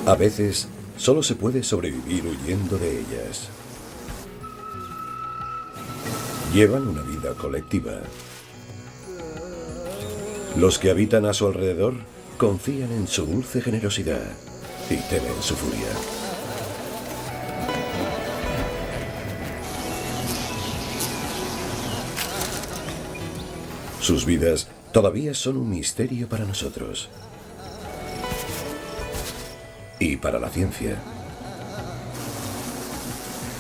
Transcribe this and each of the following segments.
A veces, solo se puede sobrevivir huyendo de ellas. Llevan una vida colectiva. Los que habitan a su alrededor confían en su dulce generosidad y temen su furia. Sus vidas todavía son un misterio para nosotros. Y para la ciencia.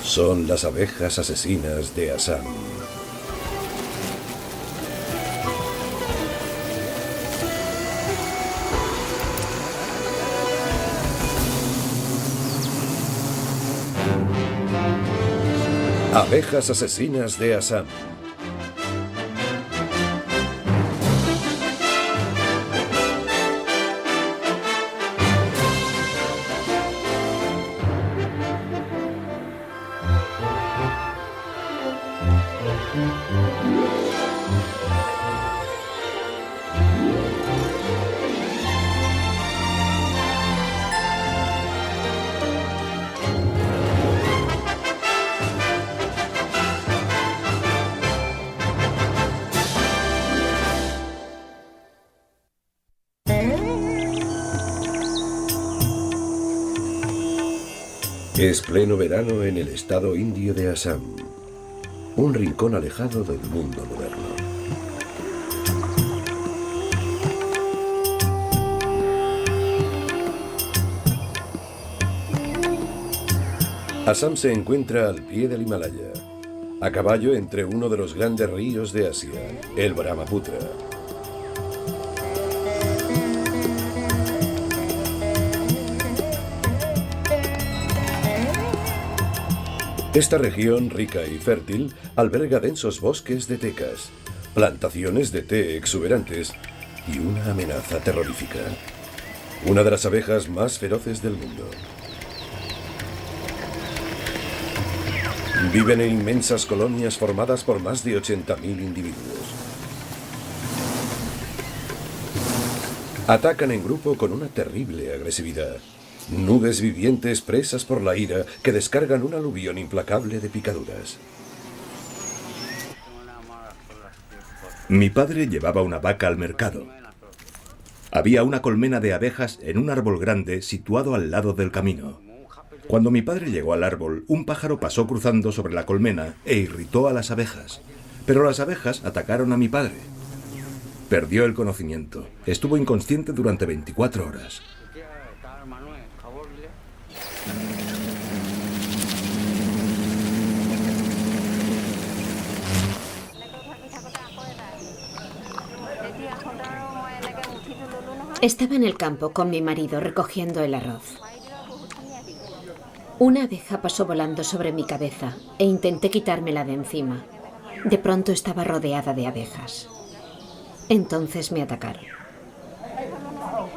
Son las abejas asesinas de Assam. Abejas asesinas de Assam. Es pleno verano en el estado indio de Assam, un rincón alejado del mundo moderno. Assam se encuentra al pie del Himalaya, a caballo entre uno de los grandes ríos de Asia, el Brahmaputra. Esta región rica y fértil alberga densos bosques de tecas, plantaciones de té exuberantes y una amenaza terrorífica. Una de las abejas más feroces del mundo. Viven en inmensas colonias formadas por más de 80.000 individuos. Atacan en grupo con una terrible agresividad. Nubes vivientes presas por la ira que descargan un aluvión implacable de picaduras. Mi padre llevaba una vaca al mercado. Había una colmena de abejas en un árbol grande situado al lado del camino. Cuando mi padre llegó al árbol, un pájaro pasó cruzando sobre la colmena e irritó a las abejas. Pero las abejas atacaron a mi padre. Perdió el conocimiento. Estuvo inconsciente durante 24 horas. Estaba en el campo con mi marido recogiendo el arroz. Una abeja pasó volando sobre mi cabeza e intenté quitármela de encima. De pronto estaba rodeada de abejas. Entonces me atacaron.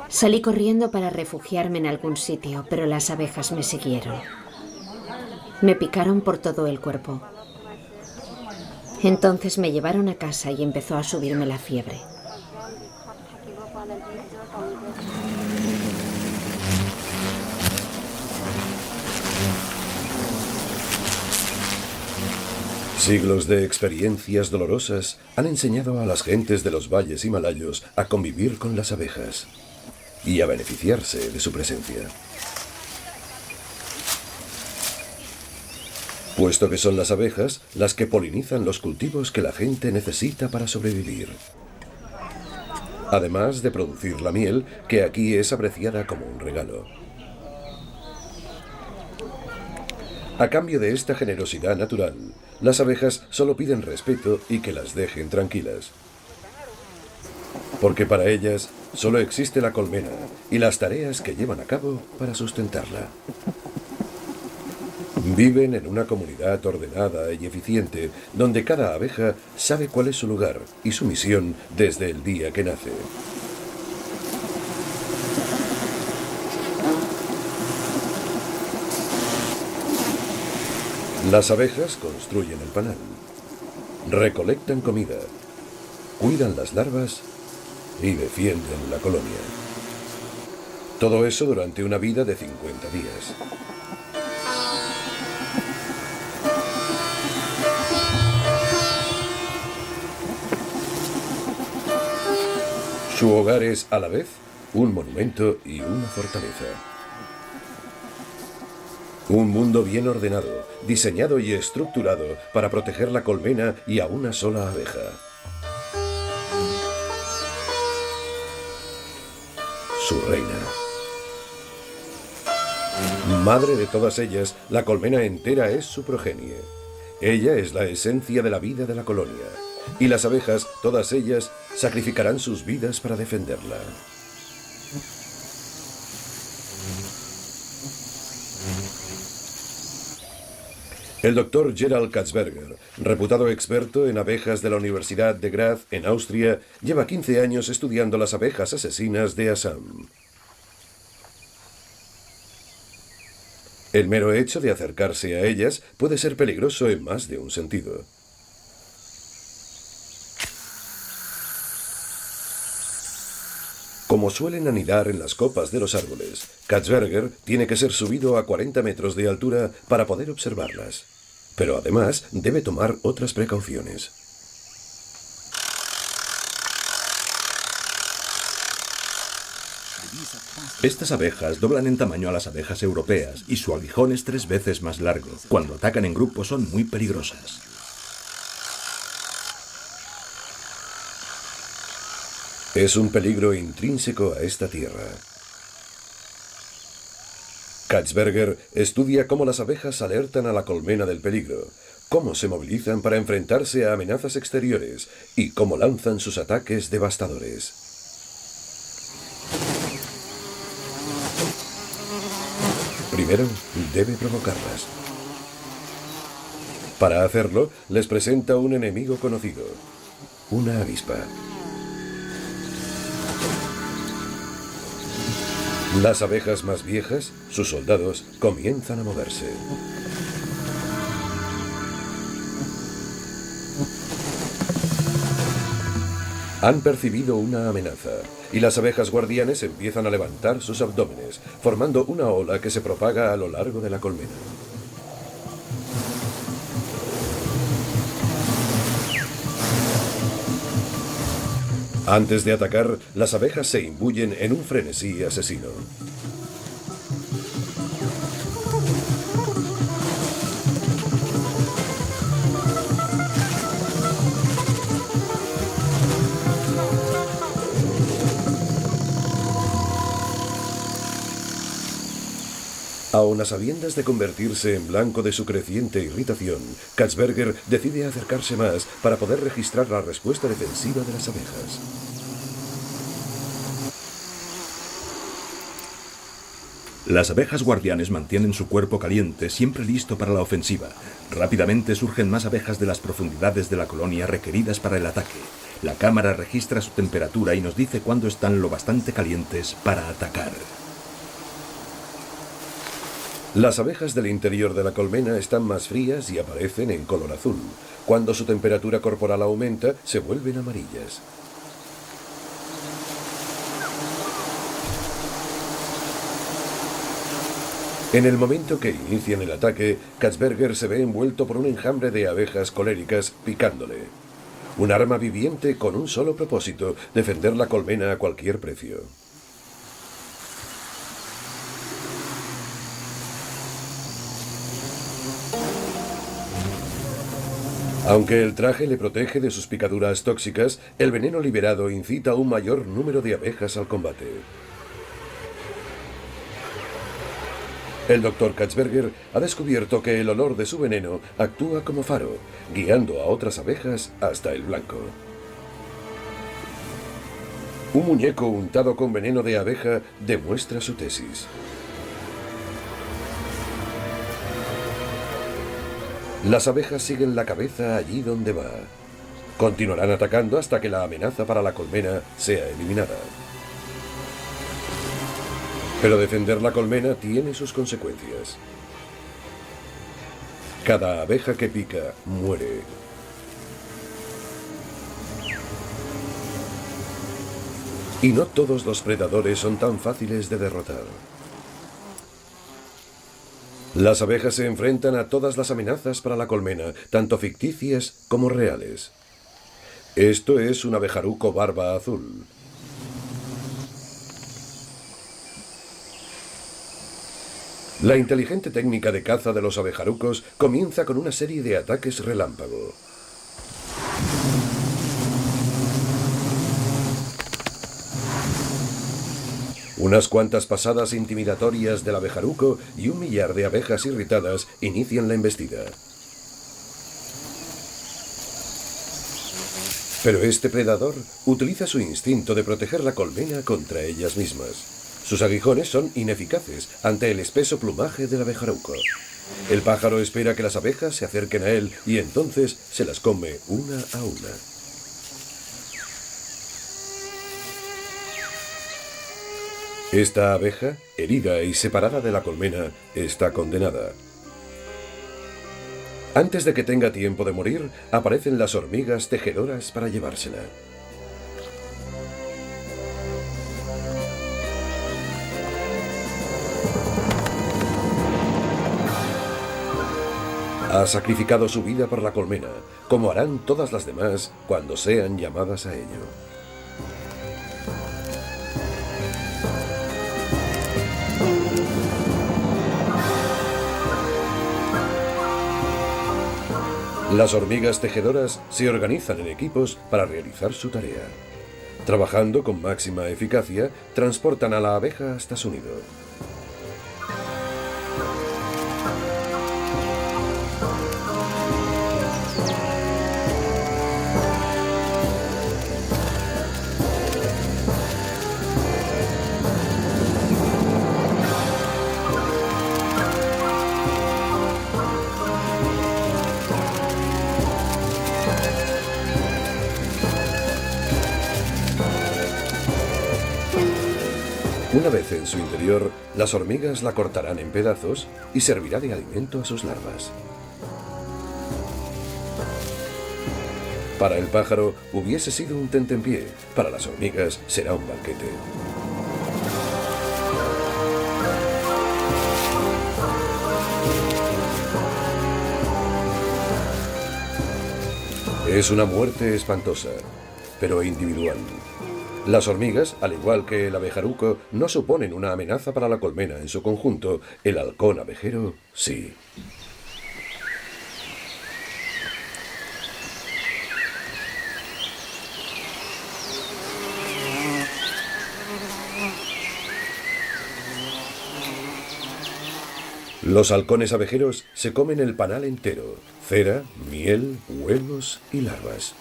Salí corriendo para refugiarme en algún sitio, pero las abejas me siguieron. Me picaron por todo el cuerpo. Entonces me llevaron a casa y empezó a subirme la fiebre. Siglos de experiencias dolorosas han enseñado a las gentes de los valles himalayos a convivir con las abejas y a beneficiarse de su presencia. Puesto que son las abejas las que polinizan los cultivos que la gente necesita para sobrevivir. Además de producir la miel, que aquí es apreciada como un regalo. A cambio de esta generosidad natural, las abejas solo piden respeto y que las dejen tranquilas. Porque para ellas solo existe la colmena y las tareas que llevan a cabo para sustentarla. Viven en una comunidad ordenada y eficiente, donde cada abeja sabe cuál es su lugar y su misión desde el día que nace. Las abejas construyen el panal, recolectan comida, cuidan las larvas y defienden la colonia. Todo eso durante una vida de 50 días. Su hogar es, a la vez, un monumento y una fortaleza. Un mundo bien ordenado, diseñado y estructurado para proteger la colmena y a una sola abeja. Su reina. Madre de todas ellas, la colmena entera es su progenie. Ella es la esencia de la vida de la colonia. Y las abejas, todas ellas, sacrificarán sus vidas para defenderla. El doctor Gerald Katzberger, reputado experto en abejas de la Universidad de Graz, en Austria, lleva 15 años estudiando las abejas asesinas de Assam. El mero hecho de acercarse a ellas puede ser peligroso en más de un sentido. Como suelen anidar en las copas de los árboles, Katzberger tiene que ser subido a 40 metros de altura para poder observarlas. Pero además debe tomar otras precauciones. Estas abejas doblan en tamaño a las abejas europeas y su aguijón es 3 veces más largo. Cuando atacan en grupo son muy peligrosas. Es un peligro intrínseco a esta tierra. Katzberger estudia cómo las abejas alertan a la colmena del peligro, cómo se movilizan para enfrentarse a amenazas exteriores y cómo lanzan sus ataques devastadores. Primero, debe provocarlas. Para hacerlo, les presenta un enemigo conocido, una avispa. Las abejas más viejas, sus soldados, comienzan a moverse. Han percibido una amenaza, y las abejas guardianes empiezan a levantar sus abdómenes, formando una ola que se propaga a lo largo de la colmena. Antes de atacar, las abejas se imbuyen en un frenesí asesino. Aun a sabiendas de convertirse en blanco de su creciente irritación, Katzberger decide acercarse más para poder registrar la respuesta defensiva de las abejas. Las abejas guardianes mantienen su cuerpo caliente, siempre listo para la ofensiva. Rápidamente surgen más abejas de las profundidades de la colonia requeridas para el ataque. La cámara registra su temperatura y nos dice cuándo están lo bastante calientes para atacar. Las abejas del interior de la colmena están más frías y aparecen en color azul. Cuando su temperatura corporal aumenta, se vuelven amarillas. En el momento que inician el ataque, Katzberger se ve envuelto por un enjambre de abejas coléricas picándole. Un arma viviente con un solo propósito: defender la colmena a cualquier precio. Aunque el traje le protege de sus picaduras tóxicas, el veneno liberado incita a un mayor número de abejas al combate. El Dr. Katzberger ha descubierto que el olor de su veneno actúa como faro, guiando a otras abejas hasta el blanco. Un muñeco untado con veneno de abeja demuestra su tesis. Las abejas siguen la cabeza allí donde va. Continuarán atacando hasta que la amenaza para la colmena sea eliminada. Pero defender la colmena tiene sus consecuencias. Cada abeja que pica muere. Y no todos los predadores son tan fáciles de derrotar. Las abejas se enfrentan a todas las amenazas para la colmena, tanto ficticias como reales. Esto es un abejaruco barba azul. La inteligente técnica de caza de los abejarucos comienza con una serie de ataques relámpago. Unas cuantas pasadas intimidatorias del abejaruco y un millar de abejas irritadas inician la embestida. Pero este predador utiliza su instinto de proteger la colmena contra ellas mismas. Sus aguijones son ineficaces ante el espeso plumaje del abejaruco. El pájaro espera que las abejas se acerquen a él y entonces se las come una a una. Esta abeja, herida y separada de la colmena, está condenada. Antes de que tenga tiempo de morir, aparecen las hormigas tejedoras para llevársela. Ha sacrificado su vida por la colmena, como harán todas las demás cuando sean llamadas a ello. Las hormigas tejedoras se organizan en equipos para realizar su tarea. Trabajando con máxima eficacia, transportan a la abeja hasta su nido. Una vez en su interior, las hormigas la cortarán en pedazos y servirá de alimento a sus larvas. Para el pájaro hubiese sido un tentempié, para las hormigas será un banquete. Es una muerte espantosa, pero individual. Las hormigas, al igual que el abejaruco, no suponen una amenaza para la colmena en su conjunto. El halcón abejero, sí. Los halcones abejeros se comen el panal entero: cera, miel, huevos y larvas.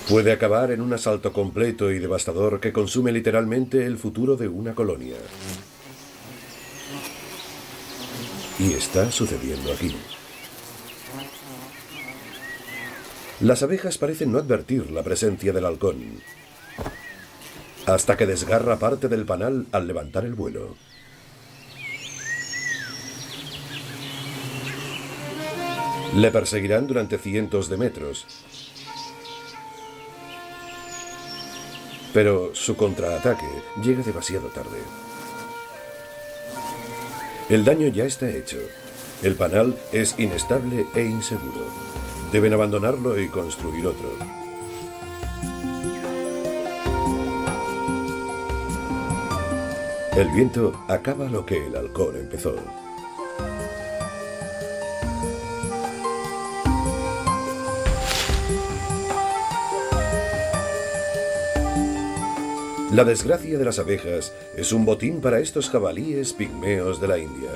Puede acabar en un asalto completo y devastador que consume literalmente el futuro de una colonia. Y está sucediendo aquí. Las abejas parecen no advertir la presencia del halcón, hasta que desgarra parte del panal al levantar el vuelo. Le perseguirán durante cientos de metros. Pero su contraataque llega demasiado tarde. El daño ya está hecho. El panal es inestable e inseguro. Deben abandonarlo y construir otro. El viento acaba lo que el halcón empezó. La desgracia de las abejas es un botín para estos jabalíes pigmeos de la India.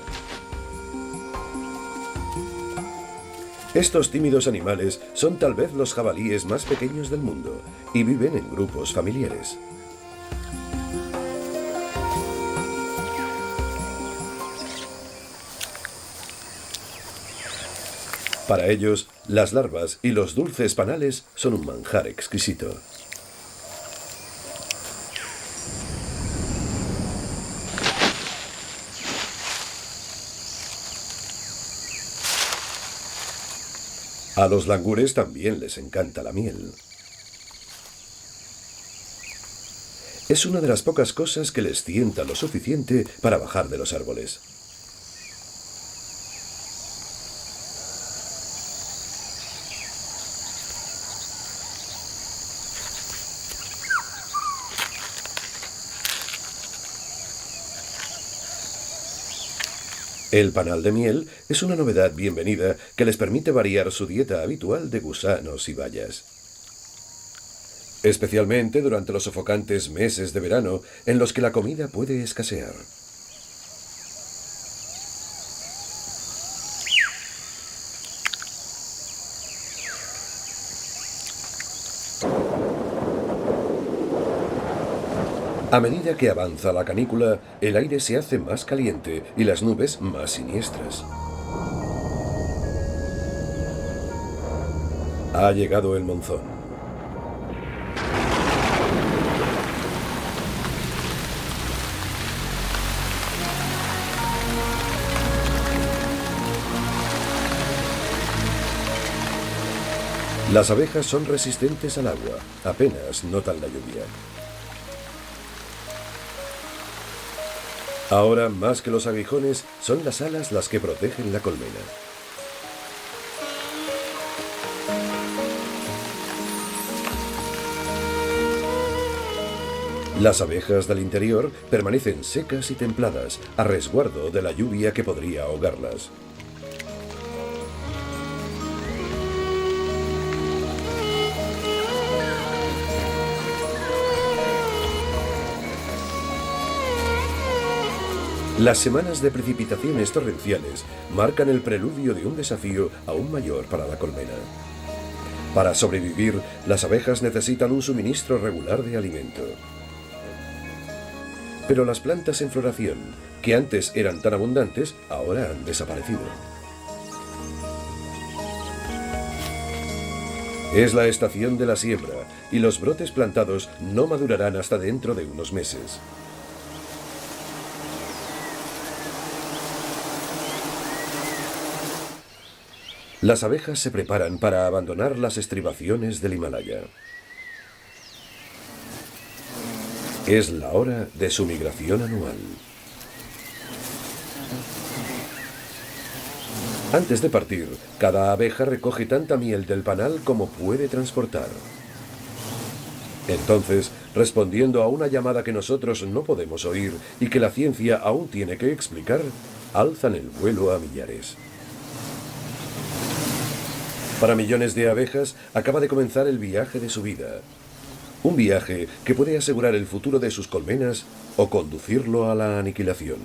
Estos tímidos animales son tal vez los jabalíes más pequeños del mundo y viven en grupos familiares. Para ellos, las larvas y los dulces panales son un manjar exquisito. A los langures también les encanta la miel. Es una de las pocas cosas que les tienta lo suficiente para bajar de los árboles. El panal de miel es una novedad bienvenida que les permite variar su dieta habitual de gusanos y bayas. Especialmente durante los sofocantes meses de verano en los que la comida puede escasear. A medida que avanza la canícula, el aire se hace más caliente y las nubes más siniestras. Ha llegado el monzón. Las abejas son resistentes al agua, apenas notan la lluvia. Ahora, más que los aguijones, son las alas las que protegen la colmena. Las abejas del interior permanecen secas y templadas, a resguardo de la lluvia que podría ahogarlas. Las semanas de precipitaciones torrenciales marcan el preludio de un desafío aún mayor para la colmena. Para sobrevivir, las abejas necesitan un suministro regular de alimento. Pero las plantas en floración, que antes eran tan abundantes, ahora han desaparecido. Es la estación de la siembra y los brotes plantados no madurarán hasta dentro de unos meses. Las abejas se preparan para abandonar las estribaciones del Himalaya. Es la hora de su migración anual. Antes de partir, cada abeja recoge tanta miel del panal como puede transportar. Entonces, respondiendo a una llamada que nosotros no podemos oír y que la ciencia aún tiene que explicar, alzan el vuelo a millares. Para millones de abejas acaba de comenzar el viaje de su vida. Un viaje que puede asegurar el futuro de sus colmenas o conducirlo a la aniquilación.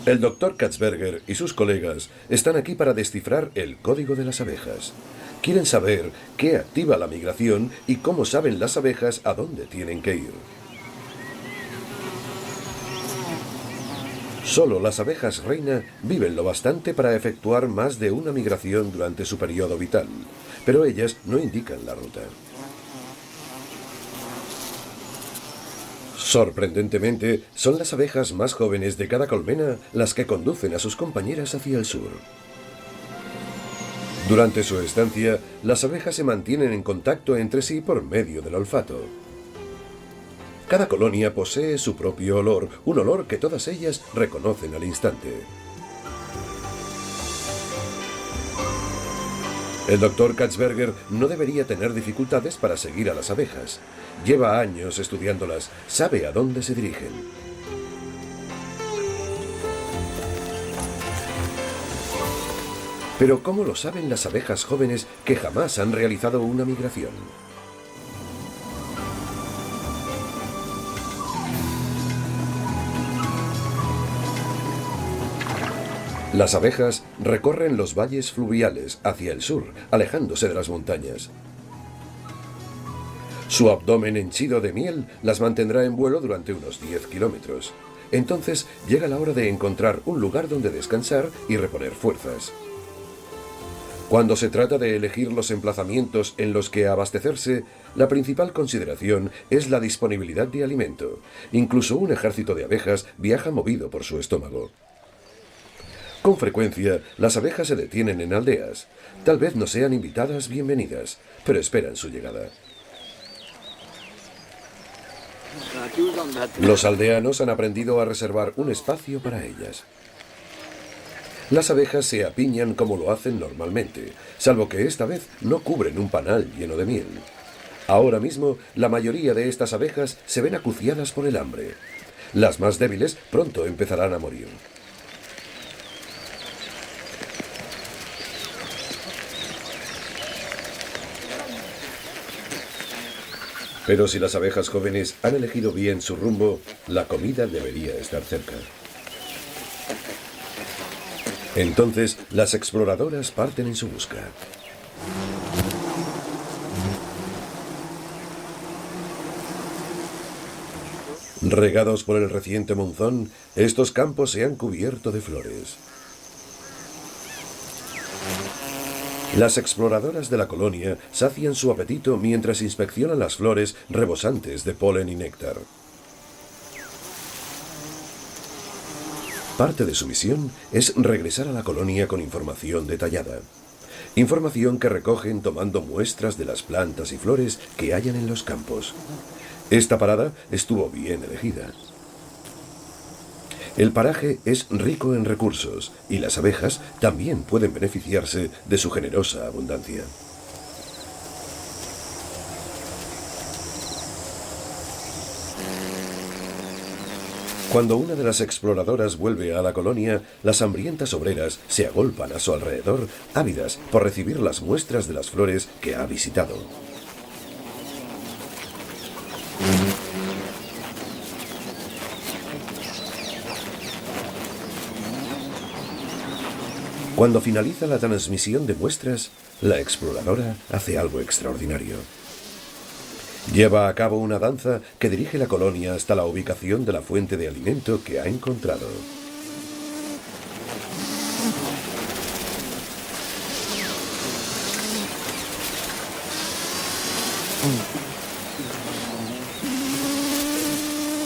El Dr. Katzberger y sus colegas están aquí para descifrar el código de las abejas. Quieren saber qué activa la migración y cómo saben las abejas a dónde tienen que ir. Solo las abejas reina viven lo bastante para efectuar más de una migración durante su periodo vital, pero ellas no indican la ruta. Sorprendentemente, son las abejas más jóvenes de cada colmena las que conducen a sus compañeras hacia el sur. Durante su estancia, las abejas se mantienen en contacto entre sí por medio del olfato. Cada colonia posee su propio olor, un olor que todas ellas reconocen al instante. El Dr. Katzberger no debería tener dificultades para seguir a las abejas. Lleva años estudiándolas, sabe a dónde se dirigen. Pero ¿cómo lo saben las abejas jóvenes que jamás han realizado una migración? Las abejas recorren los valles fluviales hacia el sur, alejándose de las montañas. Su abdomen henchido de miel las mantendrá en vuelo durante unos 10 kilómetros. Entonces llega la hora de encontrar un lugar donde descansar y reponer fuerzas. Cuando se trata de elegir los emplazamientos en los que abastecerse, la principal consideración es la disponibilidad de alimento. Incluso un ejército de abejas viaja movido por su estómago. Con frecuencia, las abejas se detienen en aldeas. Tal vez no sean invitadas bienvenidas, pero esperan su llegada. Los aldeanos han aprendido a reservar un espacio para ellas. Las abejas se apiñan como lo hacen normalmente, salvo que esta vez no cubren un panal lleno de miel. Ahora mismo, la mayoría de estas abejas se ven acuciadas por el hambre. Las más débiles pronto empezarán a morir. Pero si las abejas jóvenes han elegido bien su rumbo, la comida debería estar cerca. Entonces, las exploradoras parten en su busca. Regados por el reciente monzón, estos campos se han cubierto de flores. Las exploradoras de la colonia sacian su apetito mientras inspeccionan las flores rebosantes de polen y néctar. Parte de su misión es regresar a la colonia con información detallada. Información que recogen tomando muestras de las plantas y flores que hayan en los campos. Esta parada estuvo bien elegida. El paraje es rico en recursos y las abejas también pueden beneficiarse de su generosa abundancia. Cuando una de las exploradoras vuelve a la colonia, las hambrientas obreras se agolpan a su alrededor, ávidas por recibir las muestras de las flores que ha visitado. Cuando finaliza la transmisión de muestras, la exploradora hace algo extraordinario. Lleva a cabo una danza que dirige la colonia hasta la ubicación de la fuente de alimento que ha encontrado.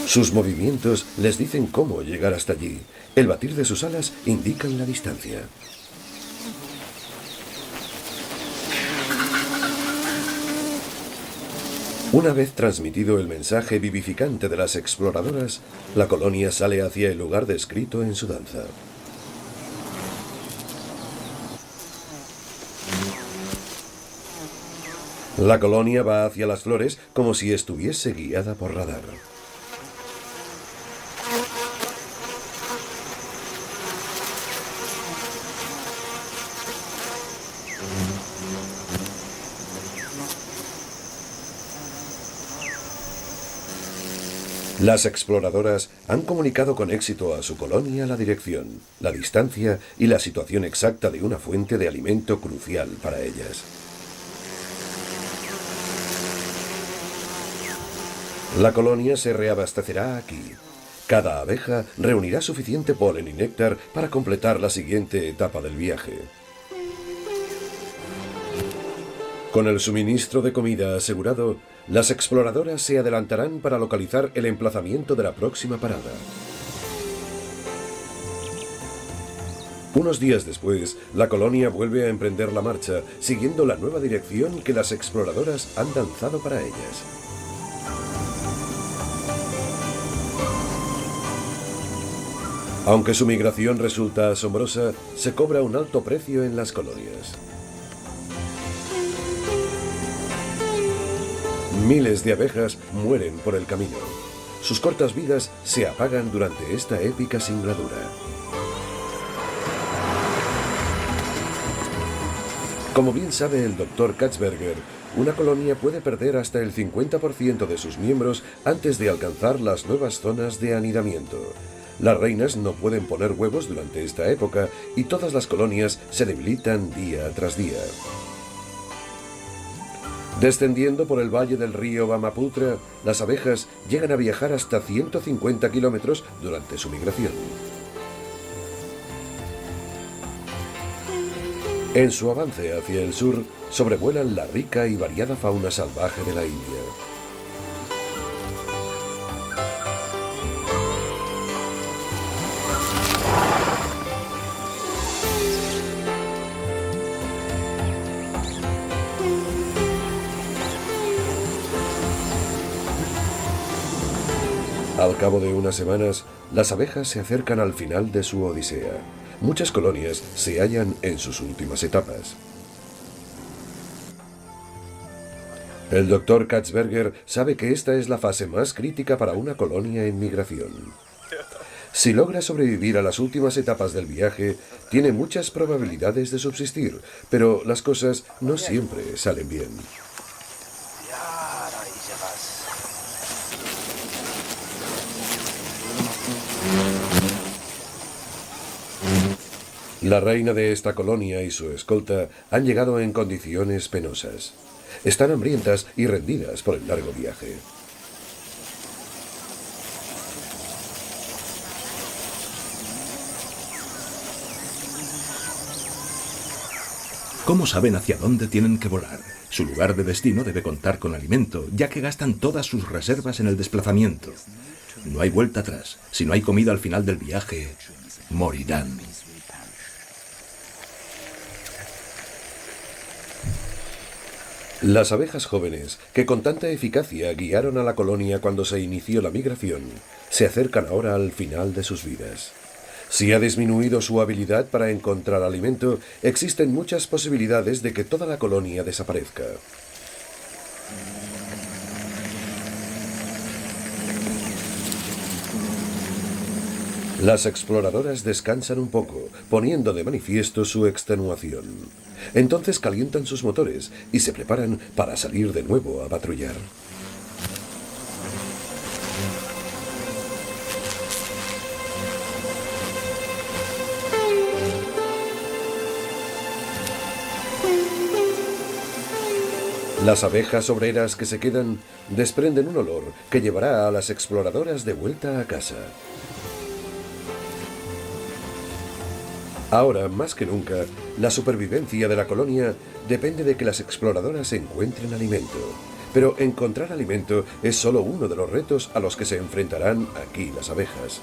Sus movimientos les dicen cómo llegar hasta allí. El batir de sus alas indican la distancia. Una vez transmitido el mensaje vivificante de las exploradoras, la colonia sale hacia el lugar descrito en su danza. La colonia va hacia las flores como si estuviese guiada por radar. Las exploradoras han comunicado con éxito a su colonia la dirección, la distancia y la situación exacta de una fuente de alimento crucial para ellas. La colonia se reabastecerá aquí. Cada abeja reunirá suficiente polen y néctar para completar la siguiente etapa del viaje. Con el suministro de comida asegurado, las exploradoras se adelantarán para localizar el emplazamiento de la próxima parada. Unos días después, la colonia vuelve a emprender la marcha, siguiendo la nueva dirección que las exploradoras han danzado para ellas. Aunque su migración resulta asombrosa, se cobra un alto precio en las colonias. Miles de abejas mueren por el camino. Sus cortas vidas se apagan durante esta épica singladura. Como bien sabe el Dr. Katzberger, una colonia puede perder hasta el 50% de sus miembros antes de alcanzar las nuevas zonas de anidamiento. Las reinas no pueden poner huevos durante esta época y todas las colonias se debilitan día tras día. Descendiendo por el valle del río Brahmaputra, las abejas llegan a viajar hasta 150 kilómetros durante su migración. En su avance hacia el sur, sobrevuelan la rica y variada fauna salvaje de la India. Al cabo de unas semanas, las abejas se acercan al final de su odisea. Muchas colonias se hallan en sus últimas etapas. El doctor Katzberger sabe que esta es la fase más crítica para una colonia en migración. Si logra sobrevivir a las últimas etapas del viaje, tiene muchas probabilidades de subsistir, pero las cosas no siempre salen bien. La reina de esta colonia y su escolta han llegado en condiciones penosas. Están hambrientas y rendidas por el largo viaje. ¿Cómo saben hacia dónde tienen que volar? Su lugar de destino debe contar con alimento, ya que gastan todas sus reservas en el desplazamiento. No hay vuelta atrás. Si no hay comida al final del viaje, morirán. Las abejas jóvenes, que con tanta eficacia guiaron a la colonia cuando se inició la migración, se acercan ahora al final de sus vidas. Si ha disminuido su habilidad para encontrar alimento, existen muchas posibilidades de que toda la colonia desaparezca. Las exploradoras descansan un poco, poniendo de manifiesto su extenuación. Entonces calientan sus motores y se preparan para salir de nuevo a patrullar. Las abejas obreras que se quedan desprenden un olor que llevará a las exploradoras de vuelta a casa. Ahora, más que nunca, la supervivencia de la colonia depende de que las exploradoras encuentren alimento. Pero encontrar alimento es solo uno de los retos a los que se enfrentarán aquí las abejas.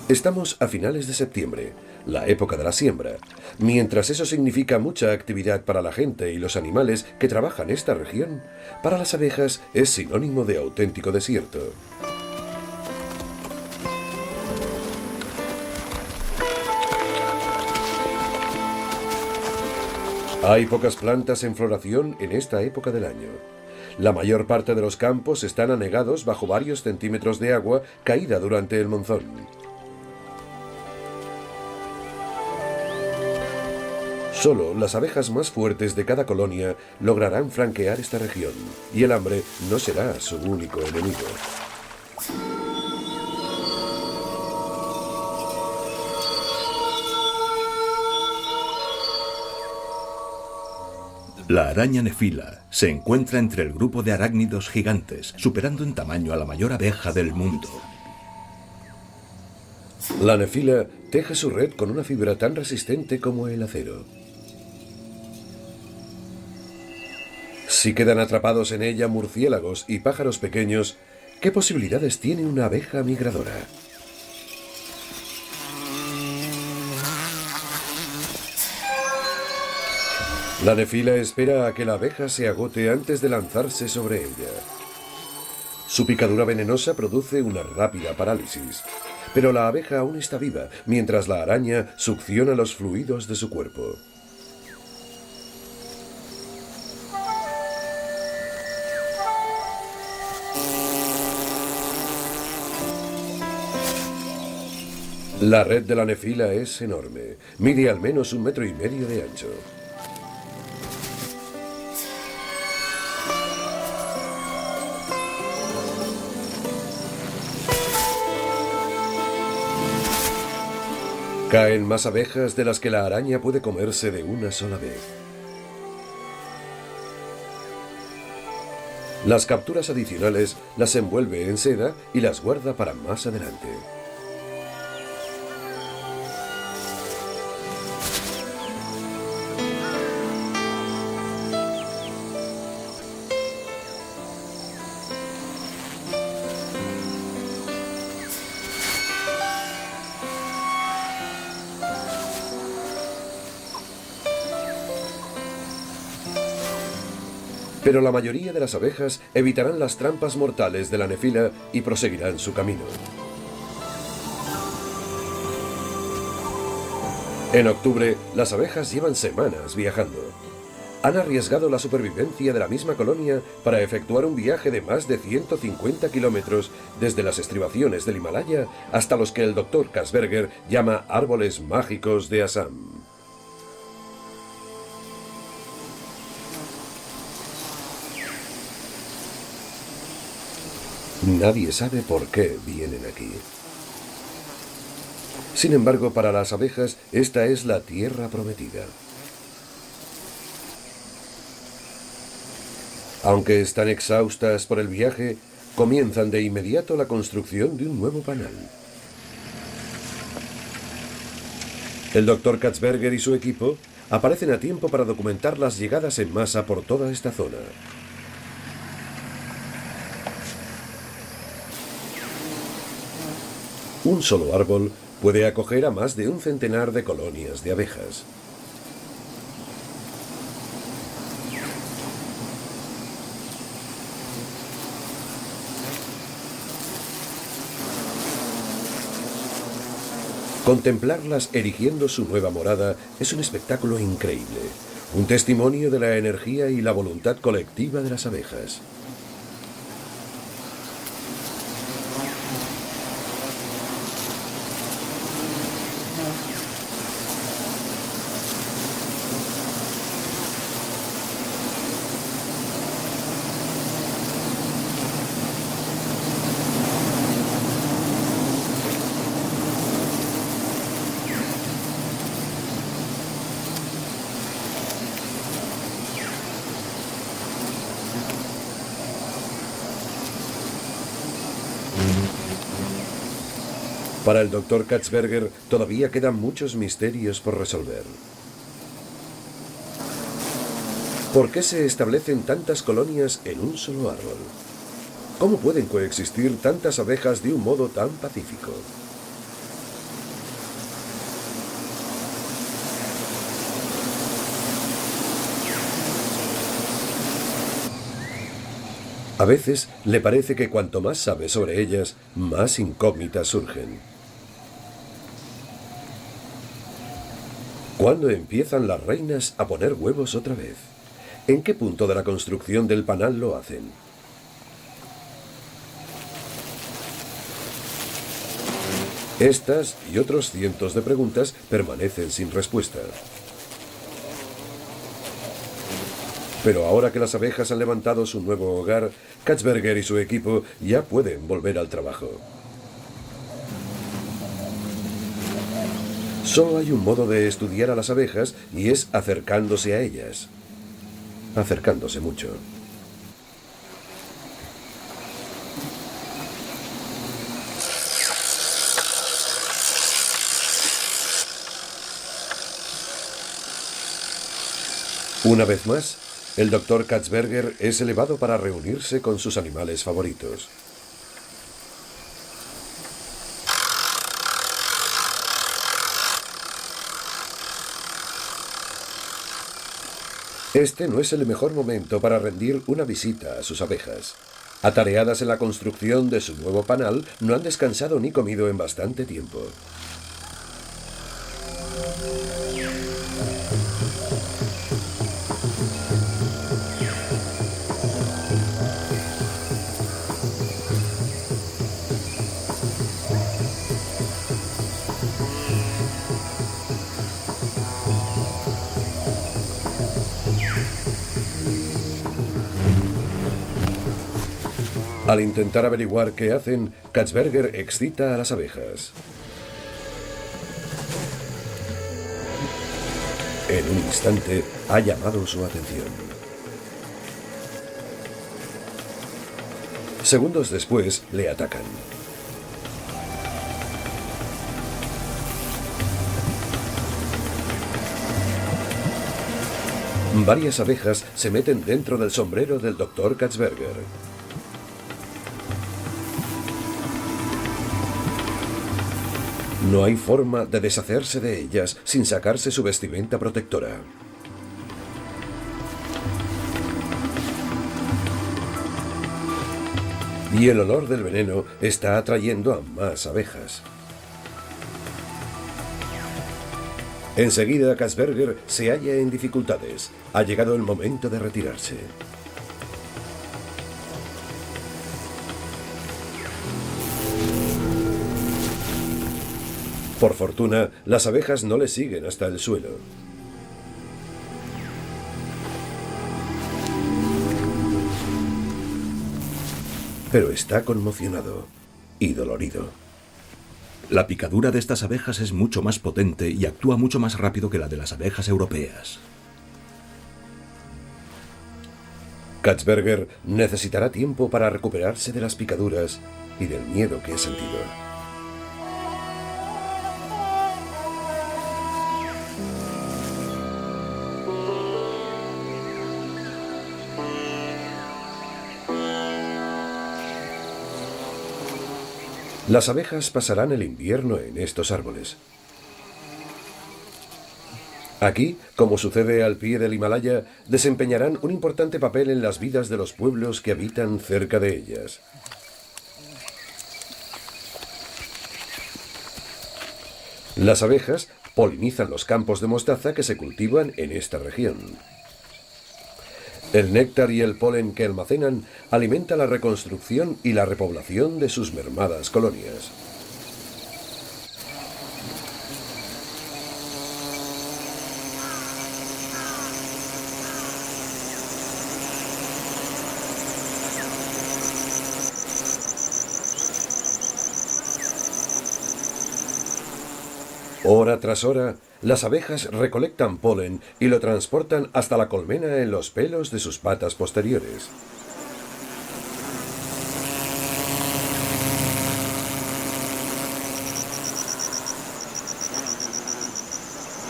Estamos a finales de septiembre, la época de la siembra. Mientras eso significa mucha actividad para la gente y los animales que trabajan esta región, para las abejas es sinónimo de auténtico desierto. Hay pocas plantas en floración en esta época del año. La mayor parte de los campos están anegados bajo varios centímetros de agua caída durante el monzón. Solo las abejas más fuertes de cada colonia lograrán franquear esta región, y el hambre no será su único enemigo. La araña nefila se encuentra entre el grupo de arácnidos gigantes, superando en tamaño a la mayor abeja del mundo. La nefila teje su red con una fibra tan resistente como el acero. Si quedan atrapados en ella murciélagos y pájaros pequeños, ¿qué posibilidades tiene una abeja migradora? La nefila espera a que la abeja se agote antes de lanzarse sobre ella. Su picadura venenosa produce una rápida parálisis, pero la abeja aún está viva, mientras la araña succiona los fluidos de su cuerpo. La red de la nefila es enorme, mide al menos 1,5 metros de ancho. Caen más abejas de las que la araña puede comerse de una sola vez. Las capturas adicionales las envuelve en seda y las guarda para más adelante. Pero la mayoría de las abejas evitarán las trampas mortales de la nefila y proseguirán su camino. En octubre, las abejas llevan semanas viajando. Han arriesgado la supervivencia de la misma colonia para efectuar un viaje de más de 150 kilómetros desde las estribaciones del Himalaya hasta los que el Dr. Katzberger llama árboles mágicos de Assam. Nadie sabe por qué vienen aquí. Sin embargo, para las abejas, esta es la tierra prometida. Aunque están exhaustas por el viaje, comienzan de inmediato la construcción de un nuevo panal. El Dr. Katzberger y su equipo aparecen a tiempo para documentar las llegadas en masa por toda esta zona. Un solo árbol puede acoger a más de un centenar de colonias de abejas. Contemplarlas erigiendo su nueva morada es un espectáculo increíble, un testimonio de la energía y la voluntad colectiva de las abejas. Para el Dr. Katzberger todavía quedan muchos misterios por resolver. ¿Por qué se establecen tantas colonias en un solo árbol? ¿Cómo pueden coexistir tantas abejas de un modo tan pacífico? A veces le parece que cuanto más sabe sobre ellas, más incógnitas surgen. ¿Cuándo empiezan las reinas a poner huevos otra vez? ¿En qué punto de la construcción del panal lo hacen? Estas y otros cientos de preguntas permanecen sin respuesta. Pero ahora que las abejas han levantado su nuevo hogar, Katzberger y su equipo ya pueden volver al trabajo. Solo hay un modo de estudiar a las abejas y es acercándose a ellas. Acercándose mucho. Una vez más, el Dr. Katzberger es elevado para reunirse con sus animales favoritos. Este no es el mejor momento para rendir una visita a sus abejas. Atareadas en la construcción de su nuevo panal, no han descansado ni comido en bastante tiempo. Al intentar averiguar qué hacen, Katzberger excita a las abejas. En un instante ha llamado su atención. Segundos después le atacan. Varias abejas se meten dentro del sombrero del Dr. Katzberger. No hay forma de deshacerse de ellas sin sacarse su vestimenta protectora. Y el olor del veneno está atrayendo a más abejas. Enseguida Katzberger se halla en dificultades. Ha llegado el momento de retirarse. Por fortuna, las abejas no le siguen hasta el suelo. Pero está conmocionado y dolorido. La picadura de estas abejas es mucho más potente y actúa mucho más rápido que la de las abejas europeas. Katzberger necesitará tiempo para recuperarse de las picaduras y del miedo que ha sentido. Las abejas pasarán el invierno en estos árboles. Aquí, como sucede al pie del Himalaya, desempeñarán un importante papel en las vidas de los pueblos que habitan cerca de ellas. Las abejas polinizan los campos de mostaza que se cultivan en esta región. El néctar y el polen que almacenan alimenta la reconstrucción y la repoblación de sus mermadas colonias. Hora tras hora, las abejas recolectan polen y lo transportan hasta la colmena en los pelos de sus patas posteriores.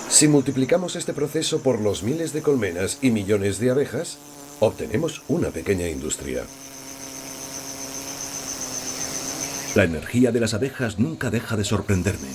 Si multiplicamos este proceso por los miles de colmenas y millones de abejas, obtenemos una pequeña industria. La energía de las abejas nunca deja de sorprenderme.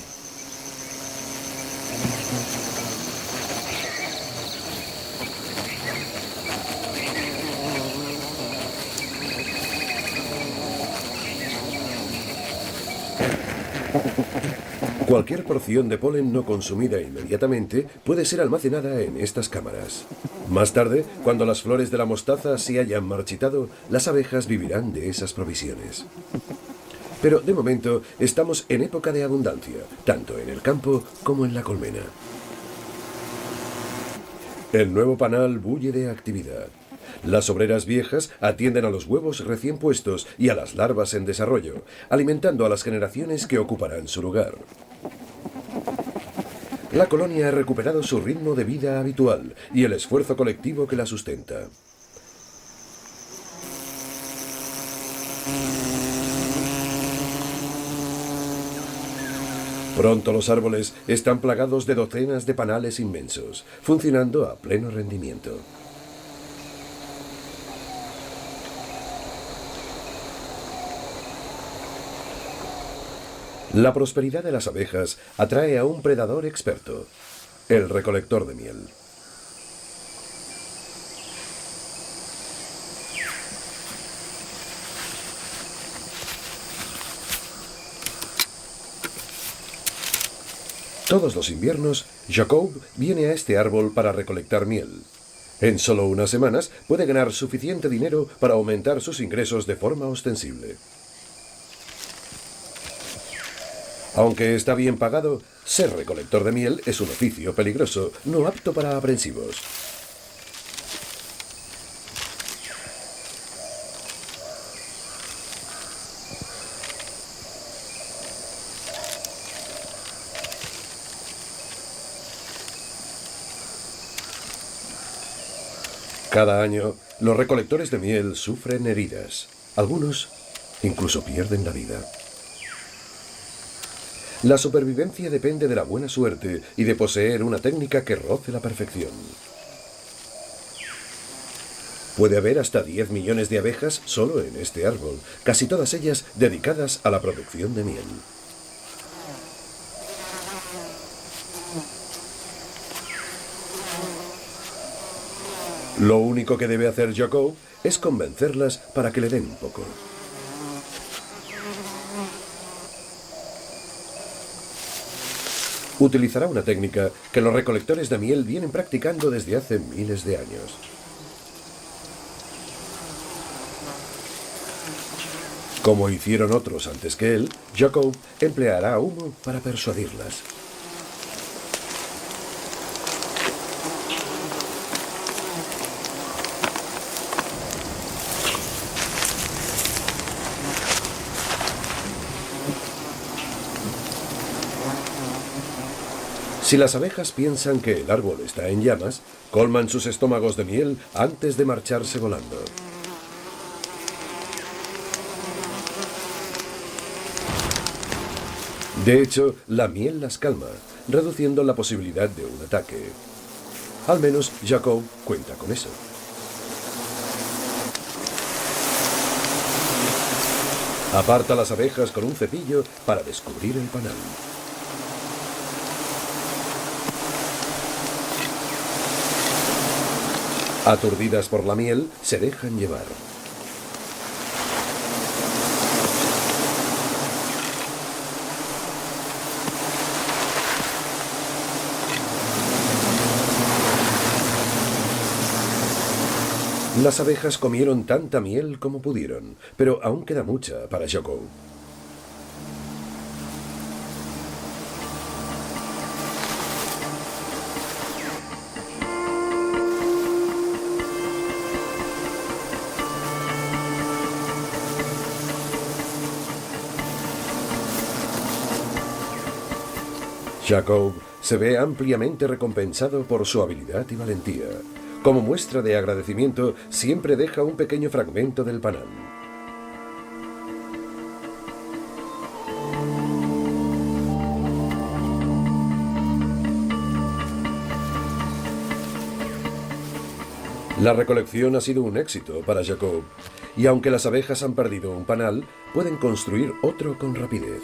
Cualquier porción de polen no consumida inmediatamente puede ser almacenada en estas cámaras. Más tarde, cuando las flores de la mostaza se hayan marchitado, las abejas vivirán de esas provisiones. Pero de momento estamos en época de abundancia, tanto en el campo como en la colmena. El nuevo panal bulle de actividad. Las obreras viejas atienden a los huevos recién puestos y a las larvas en desarrollo, alimentando a las generaciones que ocuparán su lugar. La colonia ha recuperado su ritmo de vida habitual y el esfuerzo colectivo que la sustenta. Pronto los árboles están plagados de docenas de panales inmensos, funcionando a pleno rendimiento. La prosperidad de las abejas atrae a un predador experto, el recolector de miel. Todos los inviernos, Jacob viene a este árbol para recolectar miel. En solo unas semanas puede ganar suficiente dinero para aumentar sus ingresos de forma ostensible. Aunque está bien pagado, ser recolector de miel es un oficio peligroso, no apto para aprensivos. Cada año, los recolectores de miel sufren heridas. Algunos incluso pierden la vida. La supervivencia depende de la buena suerte y de poseer una técnica que roce la perfección. Puede haber hasta 10 millones de abejas solo en este árbol, casi todas ellas dedicadas a la producción de miel. Lo único que debe hacer Jacob es convencerlas para que le den un poco. Utilizará una técnica que los recolectores de miel vienen practicando desde hace miles de años. Como hicieron otros antes que él, Jacob empleará humo para persuadirlas. Si las abejas piensan que el árbol está en llamas, colman sus estómagos de miel antes de marcharse volando. De hecho, la miel las calma, reduciendo la posibilidad de un ataque. Al menos Jacob cuenta con eso. Aparta las abejas con un cepillo para descubrir el panal. Aturdidas por la miel, se dejan llevar. Las abejas comieron tanta miel como pudieron, pero aún queda mucha para Jacob. Jacob se ve ampliamente recompensado por su habilidad y valentía. Como muestra de agradecimiento, siempre deja un pequeño fragmento del panal. La recolección ha sido un éxito para Jacob, y aunque las abejas han perdido un panal, pueden construir otro con rapidez.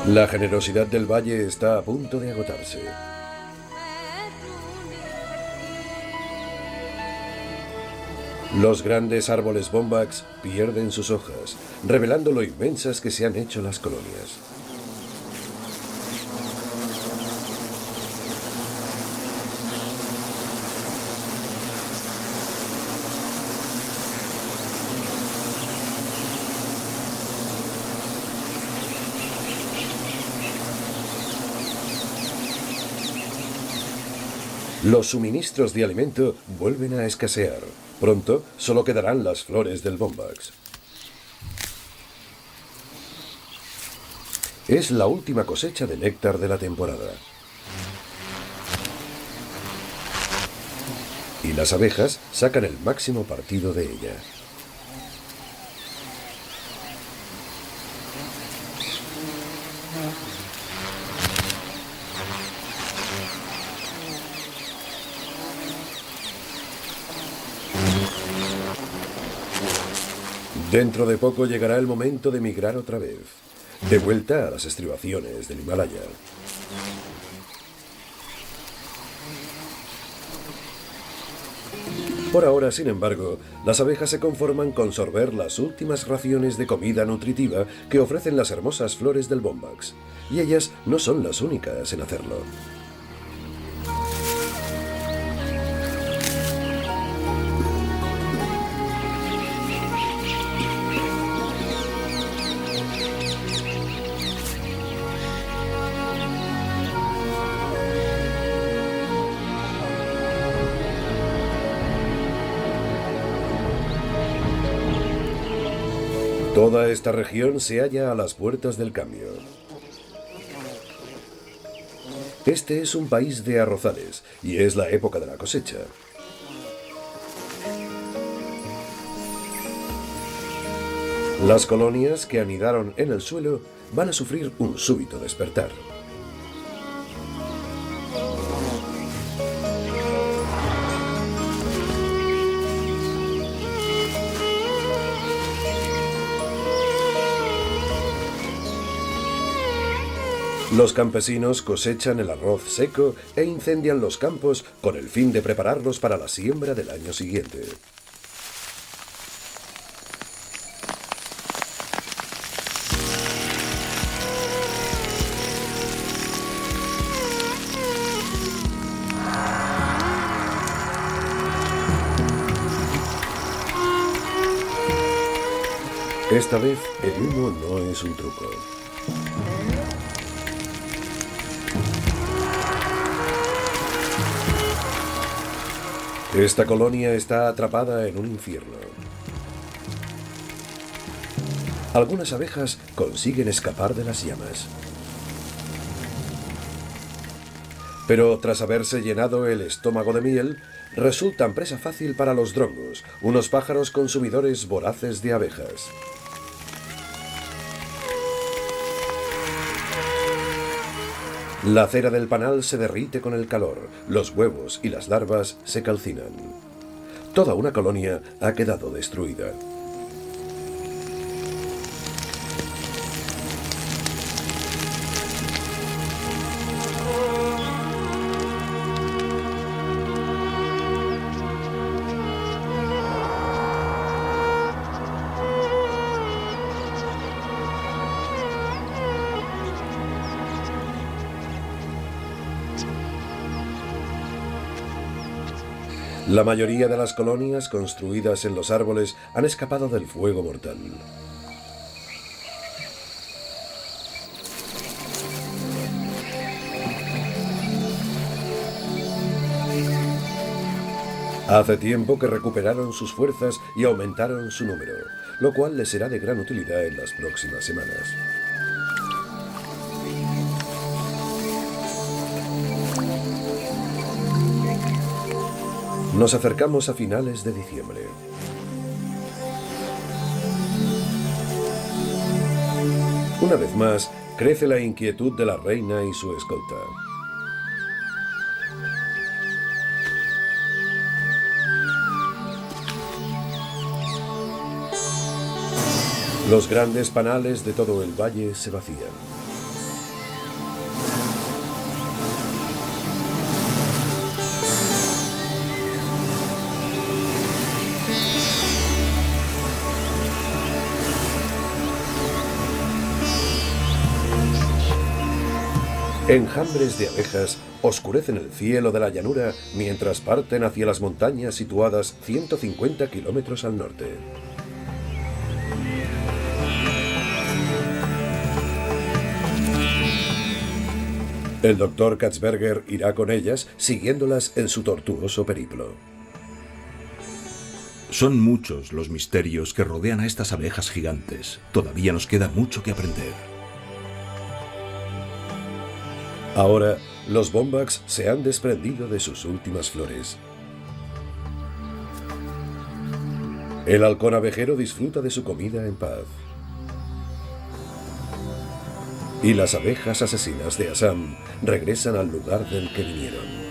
La generosidad del valle está a punto de agotarse. Los grandes árboles Bombax pierden sus hojas, revelando lo inmensas que se han hecho las colonias. Los suministros de alimento vuelven a escasear. Pronto solo quedarán las flores del Bombax. Es la última cosecha de néctar de la temporada. Y las abejas sacan el máximo partido de ella. Dentro de poco llegará el momento de migrar otra vez, de vuelta a las estribaciones del Himalaya. Por ahora, sin embargo, las abejas se conforman con sorber las últimas raciones de comida nutritiva que ofrecen las hermosas flores del Bombax, y ellas no son las únicas en hacerlo. Toda esta región se halla a las puertas del cambio. Este es un país de arrozales y es la época de la cosecha. Las colonias que anidaron en el suelo van a sufrir un súbito despertar. Los campesinos cosechan el arroz seco e incendian los campos con el fin de prepararlos para la siembra del año siguiente. Esta vez el humo no es un truco. Esta colonia está atrapada en un infierno. Algunas abejas consiguen escapar de las llamas. Pero tras haberse llenado el estómago de miel, resultan presa fácil para los drongos, unos pájaros consumidores voraces de abejas. La cera del panal se derrite con el calor, los huevos y las larvas se calcinan. Toda una colonia ha quedado destruida. La mayoría de las colonias construidas en los árboles han escapado del fuego mortal. Hace tiempo que recuperaron sus fuerzas y aumentaron su número, lo cual les será de gran utilidad en las próximas semanas. Nos acercamos a finales de diciembre. Una vez más, crece la inquietud de la reina y su escolta. Los grandes panales de todo el valle se vacían. Enjambres de abejas oscurecen el cielo de la llanura mientras parten hacia las montañas situadas 150 kilómetros al norte. El doctor Katzberger irá con ellas, siguiéndolas en su tortuoso periplo. Son muchos los misterios que rodean a estas abejas gigantes. Todavía nos queda mucho que aprender. Ahora, los Bombax se han desprendido de sus últimas flores. El halcón abejero disfruta de su comida en paz. Y las abejas asesinas de Assam regresan al lugar del que vinieron.